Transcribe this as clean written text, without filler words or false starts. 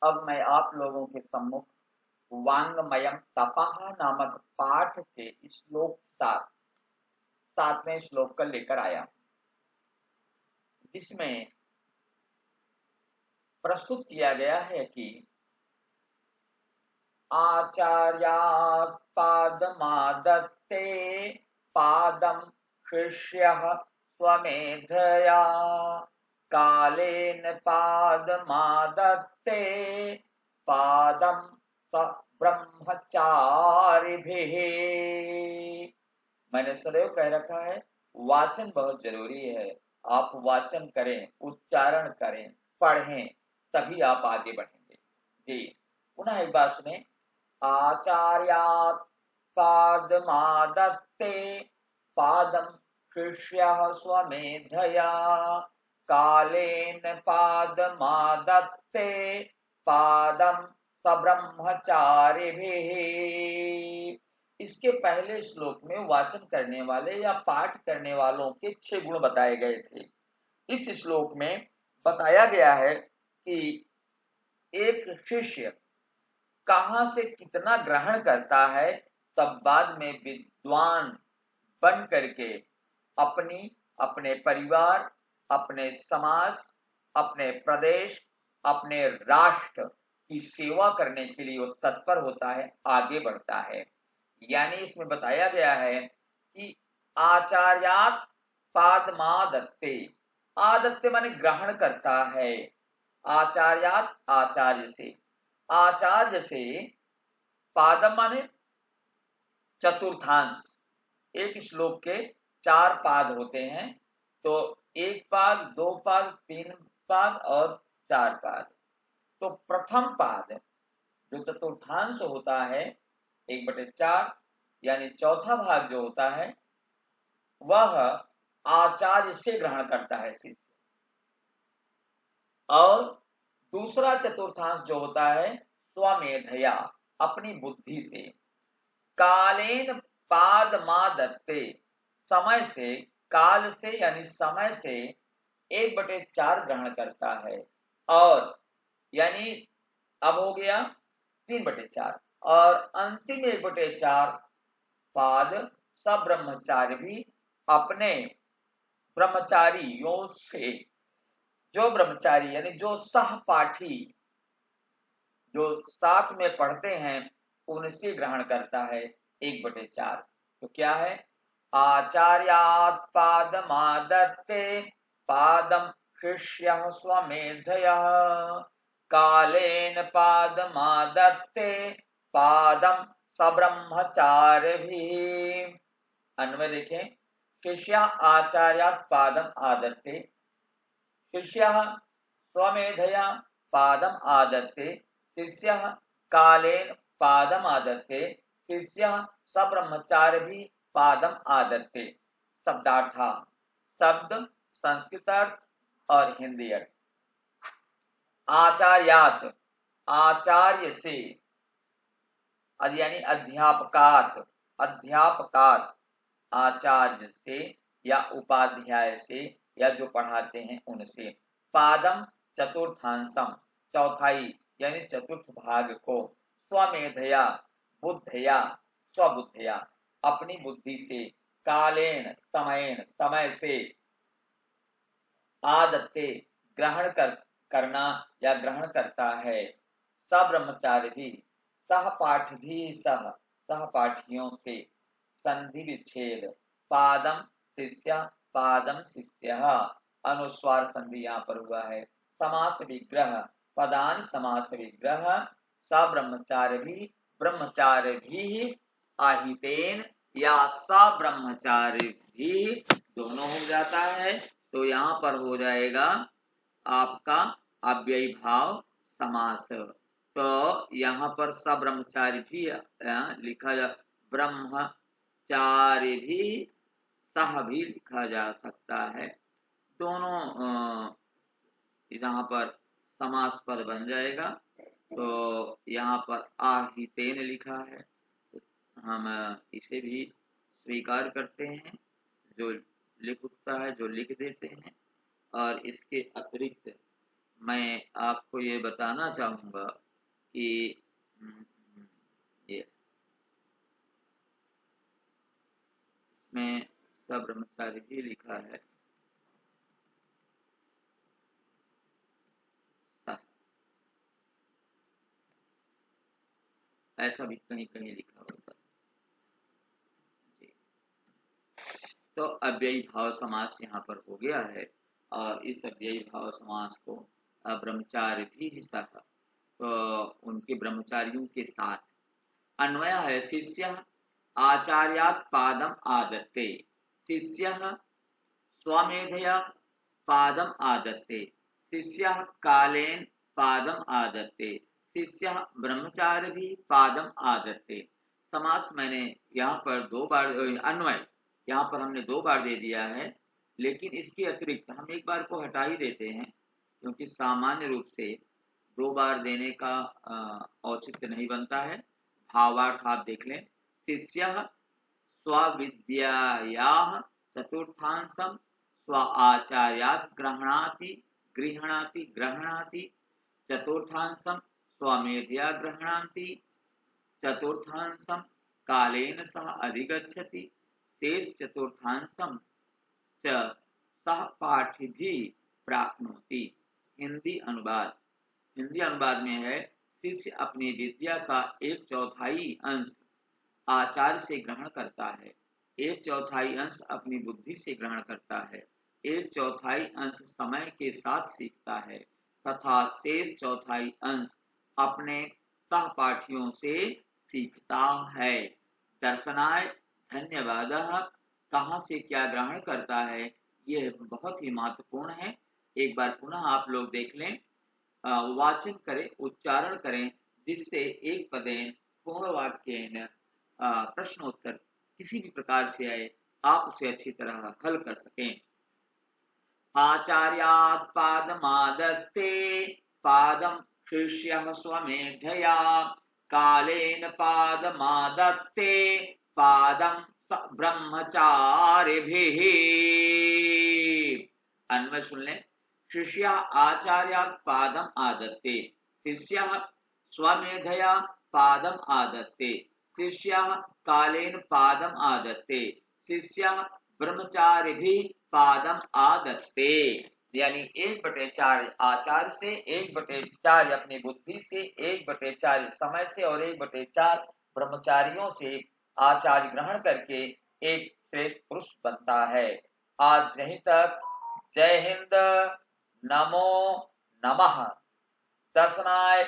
अब मैं आप लोगों के सम्मुख वांगमयम तपः नामक पाठ के श्लोक 7वें श्लोक का लेकर आया, जिसमें प्रस्तुत किया गया है कि आचार्यात् पादमादत्ते पादं शिष्यः स्वमेधया कालेन पादमादत्ते पादं स ब्रह्मचारिभिः। मैंने सदैव कह रखा है, वाचन बहुत जरूरी है। आप वाचन करें, उच्चारण करें, पढ़ें, तभी आप आगे बढ़ेंगे। जी, पुनः एक बार सुने। आचार्यात् पादमादत्ते पादं शिष्यः स्वमेधया कालेन पादमादत्ते पादं सब्रह्मचारिभिः। इसके पहले श्लोक में वाचन करने वाले या पाठ करने वालों के 6 गुण बताए गए थे। इस श्लोक में बताया गया है कि एक शिष्य कहां से कितना ग्रहण करता है, तब बाद में विद्वान बन करके अपने परिवार, अपने समाज, अपने प्रदेश, अपने राष्ट्र की सेवा करने के लिए वो तत्पर होता है, आगे बढ़ता है। यानी इसमें बताया गया है कि आचार्यात् पादमादत्ते, आदत्ते माने ग्रहण करता है, आचार्यात् आचार्य से पादम माने चतुर्थांश। एक श्लोक के 4 पाद होते हैं, तो 1 पाद, 2 पाद, 3 पाद और 4 पाद। तो प्रथम पाद जो चतुर्थांश होता है, 1/4 यानी चौथा भाग जो होता है, वह आचार्य से ग्रहण करता है शिष्य। और दूसरा चतुर्थांश जो होता है, स्वमेधया, अपनी बुद्धि से। कालेन पादमादत्ते, समय से, काल से यानी समय से 1/4 ग्रहण करता है। और यानी अब हो गया 3/4, और अंतिम 1/4 पाद सब ब्रह्मचारी भी अपने ब्रह्मचारियों से, जो ब्रह्मचारी यानी जो सहपाठी, जो साथ में पढ़ते हैं, उनसे ग्रहण करता है 1/4। तो क्या है? आचार्यात् पादमादत्ते पादं शिष्यः स्वमेधयः कालेन पादमादत्ते पादं सब्रह्मचारिभिः। अन्वय देखें। शिष्य आचार्यात् पादम आदत्ते, शिष्यः स्वमेधया पादम आदत्ते, शिष्यः कालेन पादम आदत्ते, शिष्यः सब्रह्मचारिभिः पादम आदत्ते। शब्दार्थ, शब्द, संस्कृत अर्थ और हिंदी अर्थ। आचार्यात्, आचार्य से, यानी अध्यापकात्, अध्यापकात्, आचार्य से या उपाध्याय से या जो पढ़ाते हैं उनसे। पादम चतुर्थांशम, चौथाई यानी चतुर्थ भाग को। स्वमेधया, बुद्धया, स्वबुद्धया, अपनी बुद्धि से। कालेन, समयन, समय से। आदत्ते, ग्रहण करना या ग्रहण करता है। सब्रह्मचारी भी, सहपाठ भी, सहपाठियों से। संधि विच्छेद, पादम शिष्य, पादम शिष्य, अनुस्वार संधि यहाँ पर हुआ है। समास विग्रह, पदान समास विग्रह, सब्रह्मचारी भी, ब्रह्मचारी भी, आहितेन या सब्रह्मचारी भी, दोनों हो जाता है। तो यहाँ पर हो जाएगा आपका अव्ययी भाव समास। तो यहाँ पर सब्रह्मचारी भी लिखा जा, ब्रह्मचारी भी, सह भी लिखा जा सकता है। दोनों यहाँ पर समास पद बन जाएगा। तो यहाँ पर आहितेन लिखा है, हम इसे भी स्वीकार करते हैं। जो लिख उठता है, जो लिख देते हैं। और इसके अतिरिक्त मैं आपको ये बताना चाहूंगा कि ये इसमें सब्रह्मचारी ही लिखा है, ऐसा भी कहीं कहीं लिखा होता है। तो अव्ययी भाव समास यहाँ पर हो गया है, और इस अव्ययी भाव समास को ब्रह्मचार्य भी हिस्सा था, तो उनके ब्रह्मचारियों के साथ अन्वय है। शिष्य आचार्यात् पादम आदत्ते, शिष्य स्वमेधया पादम आदत्ते, शिष्य कालेन पादम आदत्ते, शिष्य ब्रह्मचार्य भी पादम आदत्ते। समास मैंने यहाँ पर 2 बार, अन्वय यहाँ पर हमने 2 बार दे दिया है, लेकिन इसके अतिरिक्त हम एक बार को हटा ही देते हैं, क्योंकि सामान्य रूप से 2 बार देने का औचित्य नहीं बनता है। भावार्थ आप देख लें। शिष्य स्वविद्यायाः चतुर्थांशं स्व आचार्यात् गृह्णाति चतुर्थांशं स्वमेधया गृह्णाति चतुर्थांशं कालेन सह अधिगच्छति शेष चतुर्थांशं च सह पाठिभिः प्राप्नोति। हिंदी अनुवाद में है, शिष्य अपनी विद्या का 1/4 अंश आचार्य से ग्रहण करता है, 1/4 अंश अपनी बुद्धि से ग्रहण करता है, 1/4 अंश समय के साथ सीखता है, तथा शेष 1/4 अंश अपने सहपाठियों से सीखता है। दर्शनाय धन्यवादः, कहाँ से क्या ग्रहण करता है, यह बहुत ही महत्वपूर्ण है। एक बार पुनः आप लोग देख लें, वाचन करें, उच्चारण करें, जिससे एक पदेन पूर्ण वाक्येन प्रश्नोत्तर किसी भी प्रकार से आए, आप उसे अच्छी तरह हल कर सकें। आचार्यात् पादमादत्ते पादं शिष्यः स्वमेधया कालेन पादमादत्ते पादं ब्रह्मचारिभिः। अन्वय सुन लें। शिष्य आचार्यात् पादम आदत्ते, शिष्य स्वमेधया पादम आदत्ते, शिष्य कालेन पादम आदत्ते, शिष्य ब्रह्मचार्य भी पादम आदत्ते। यानी 1/4 आचार्य से, 1/4 अपनी बुद्धि से, 1/4 समय से और 1/4 ब्रह्मचारियों से आचार्य ग्रहण करके एक श्रेष्ठ पुरुष बनता है। आज यहीं तक। जय हिंद। नमो नमः। दर्शनाय